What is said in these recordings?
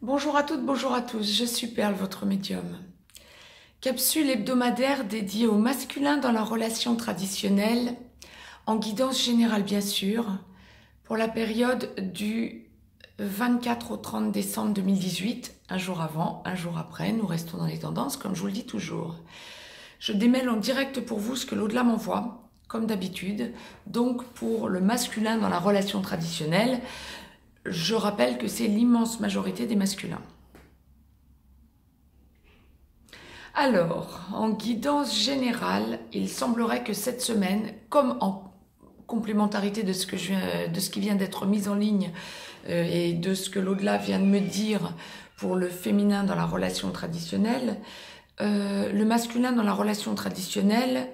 Bonjour à toutes, bonjour à tous, je suis Perle, votre médium. Capsule hebdomadaire dédiée au masculin dans la relation traditionnelle, en guidance générale bien sûr, pour la période du 24 au 30 décembre 2018, un jour avant, un jour après, nous restons dans les tendances comme je vous le dis toujours. Je démêle en direct pour vous ce que l'au-delà m'envoie, comme d'habitude, donc pour le masculin dans la relation traditionnelle, je rappelle que c'est l'immense majorité des masculins. Alors, en guidance générale, il semblerait que cette semaine, comme en complémentarité de ce qui vient d'être mis en ligne et de ce que l'au-delà vient de me dire pour le féminin dans la relation traditionnelle, le masculin dans la relation traditionnelle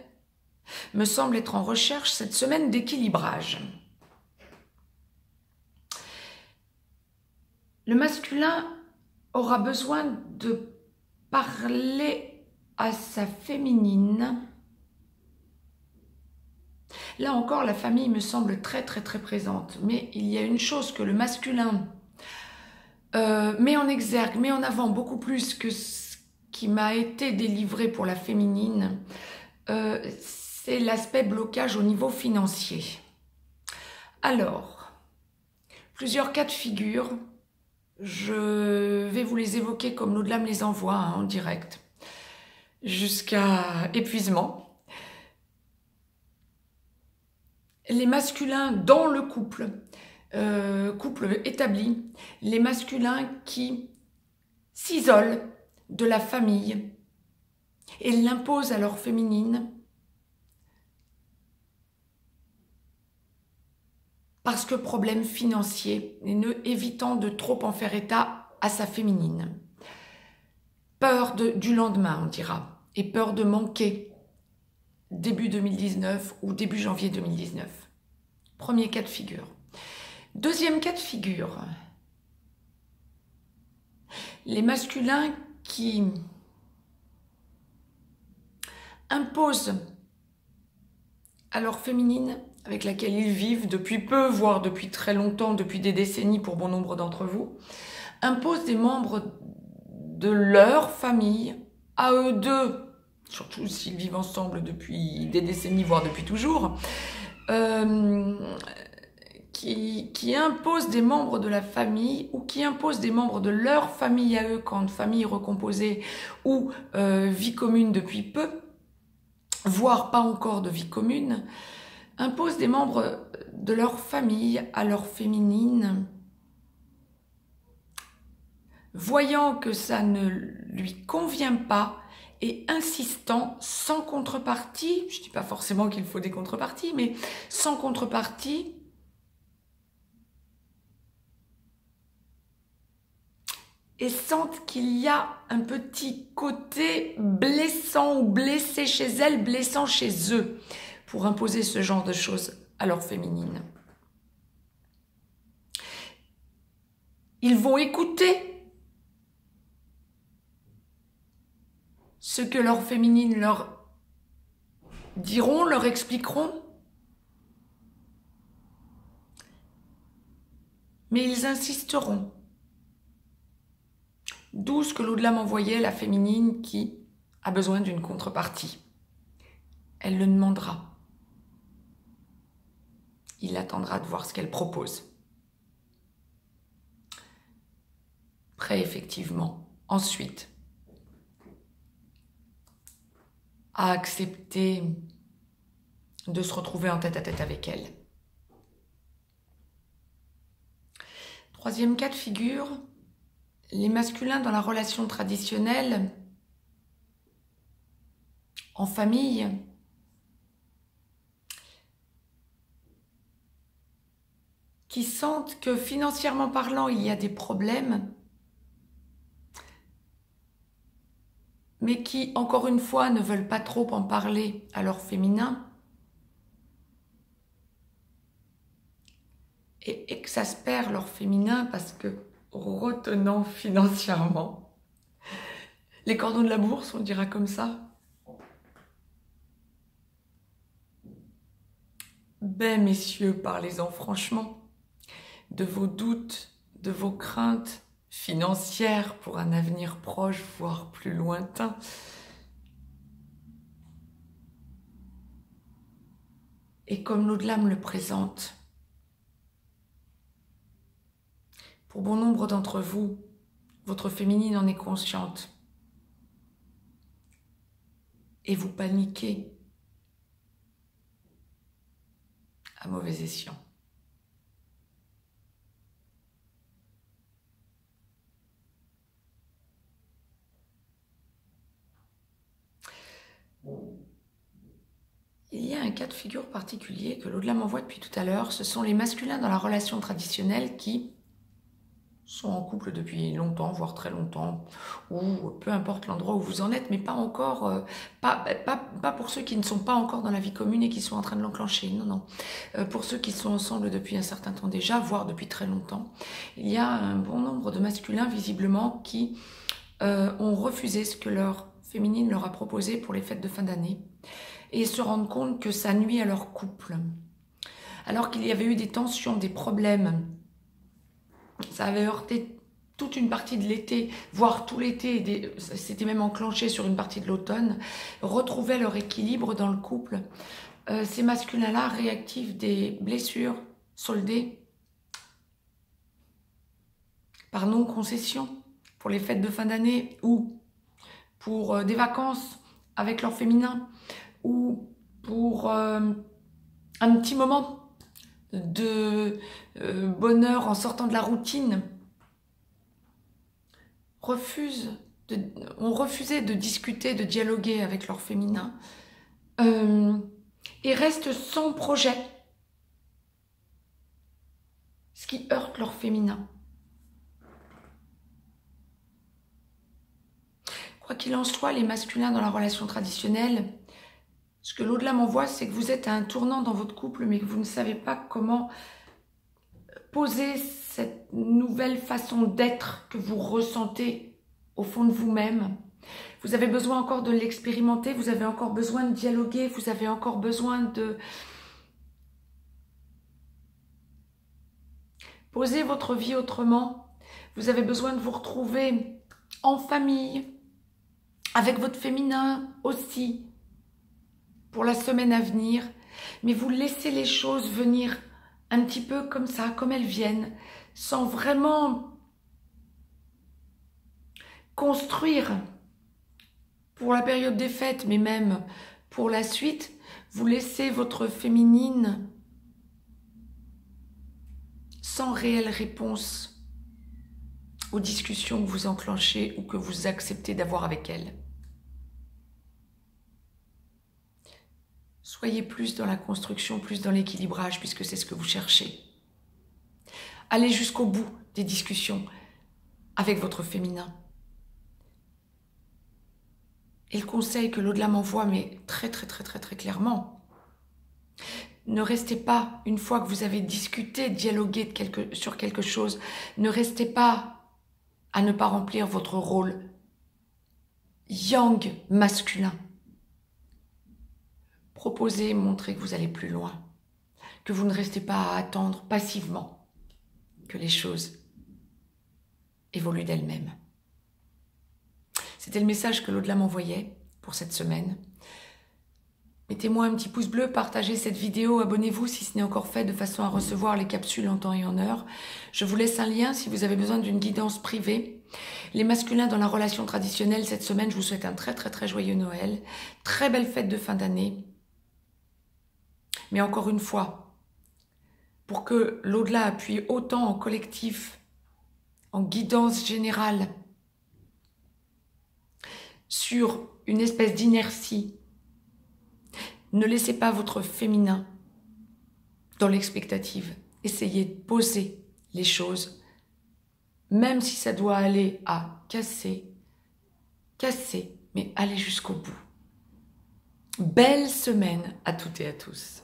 me semble être en recherche cette semaine d'équilibrage. Le masculin aura besoin de parler à sa féminine. Là encore, la famille me semble très présente, mais il y a une chose que le masculin met en exergue, met en avant beaucoup plus que ce qui m'a été délivré pour la féminine, c'est l'aspect blocage au niveau financier. Alors, plusieurs cas de figure. Je vais vous les évoquer comme l'au-delà me les envoie en direct, jusqu'à épuisement. Les masculins dans le couple, couple établi, les masculins qui s'isolent de la famille et l'imposent à leur féminine parce que problème financier, et ne évitant de trop en faire état à sa féminine. Peur du lendemain, on dira, et peur de manquer début 2019 ou début janvier 2019. Premier cas de figure. Deuxième cas de figure. Les masculins qui imposent à leur féminine avec laquelle ils vivent depuis peu, voire depuis très longtemps, depuis des décennies pour bon nombre d'entre vous, imposent des membres de leur famille à eux deux, surtout s'ils vivent ensemble depuis des décennies, voire depuis toujours, qui imposent des membres de la famille ou qui imposent des membres de leur famille à eux quand famille recomposée ou vie commune depuis peu, voire pas encore de vie commune, imposent des membres de leur famille à leur féminine, voyant que ça ne lui convient pas et insistant sans contrepartie, je ne dis pas forcément qu'il faut des contreparties, mais sans contrepartie, et sentent qu'il y a un petit côté blessant ou blessé chez elles, blessant chez eux, pour imposer ce genre de choses à leur féminine. Ils vont écouter ce que leur féminine leur diront, leur expliqueront, mais ils insisteront. D'où ce que l'au-delà m'envoyait, la féminine qui a besoin d'une contrepartie. Elle le demandera. Il attendra de voir ce qu'elle propose. Prêt effectivement, ensuite, à accepter de se retrouver en tête-à-tête avec elle. Troisième cas de figure, les masculins dans la relation traditionnelle, en famille, qui sentent que financièrement parlant, il y a des problèmes, mais qui, encore une fois, ne veulent pas trop en parler à leur féminin, et exaspèrent leur féminin parce que, retenant financièrement, les cordons de la bourse, on dira comme ça, ben messieurs, parlez-en franchement, de vos doutes, de vos craintes, financière pour un avenir proche, voire plus lointain. Et comme l'au-delà me le présente, pour bon nombre d'entre vous, votre féminine en est consciente. Et vous paniquez à mauvais escient. Il y a un cas de figure particulier que l'au-delà m'envoie depuis tout à l'heure. Ce sont les masculins dans la relation traditionnelle qui sont en couple depuis longtemps, voire très longtemps, ou peu importe l'endroit où vous en êtes, mais pas encore, pas pour ceux qui ne sont pas encore dans la vie commune et qui sont en train de l'enclencher, non, non. Pour ceux qui sont ensemble depuis un certain temps déjà, voire depuis très longtemps, il y a un bon nombre de masculins visiblement qui ont refusé ce que leur féminine leur a proposé pour les fêtes de fin d'année et se rendent compte que ça nuit à leur couple. Alors qu'il y avait eu des tensions, des problèmes, ça avait heurté toute une partie de l'été, voire tout l'été, c'était même enclenché sur une partie de l'automne, retrouvaient leur équilibre dans le couple. Ces masculins-là réactivent des blessures soldées par non-concession pour les fêtes de fin d'année ou pour des vacances avec leur féminin ou pour un petit moment de bonheur en sortant de la routine, ont refusé de discuter, de dialoguer avec leur féminin et restent sans projet, ce qui heurte leur féminin. Quoi qu'il en soit, les masculins dans la relation traditionnelle, ce que l'au-delà m'envoie, c'est que vous êtes à un tournant dans votre couple, mais que vous ne savez pas comment poser cette nouvelle façon d'être que vous ressentez au fond de vous-même. Vous avez besoin encore de l'expérimenter, vous avez encore besoin de dialoguer, vous avez encore besoin de poser votre vie autrement. Vous avez besoin de vous retrouver en famille, avec votre féminin aussi, pour la semaine à venir, mais vous laissez les choses venir un petit peu comme ça, comme elles viennent, sans vraiment construire pour la période des fêtes, mais même pour la suite. Vous laissez votre féminine sans réelle réponse aux discussions que vous enclenchez ou que vous acceptez d'avoir avec elle. Soyez plus dans la construction, plus dans l'équilibrage, puisque c'est ce que vous cherchez. Allez jusqu'au bout des discussions avec votre féminin. Et le conseil que l'au-delà m'envoie, mais très clairement, ne restez pas, une fois que vous avez discuté, dialogué sur quelque chose, ne restez pas à ne pas remplir votre rôle yang masculin. Proposez, montrez que vous allez plus loin, que vous ne restez pas à attendre passivement que les choses évoluent d'elles-mêmes. C'était le message que l'au-delà m'envoyait pour cette semaine. Mettez-moi un petit pouce bleu, partagez cette vidéo, abonnez-vous si ce n'est encore fait de façon à recevoir les capsules en temps et en heure. Je vous laisse un lien si vous avez besoin d'une guidance privée. Les masculins dans la relation traditionnelle, cette semaine, je vous souhaite un très joyeux Noël, très belle fête de fin d'année. Mais encore une fois, pour que l'au-delà appuie autant en collectif, en guidance générale, sur une espèce d'inertie, ne laissez pas votre féminin dans l'expectative. Essayez de poser les choses, même si ça doit aller à casser, mais allez jusqu'au bout. Belle semaine à toutes et à tous.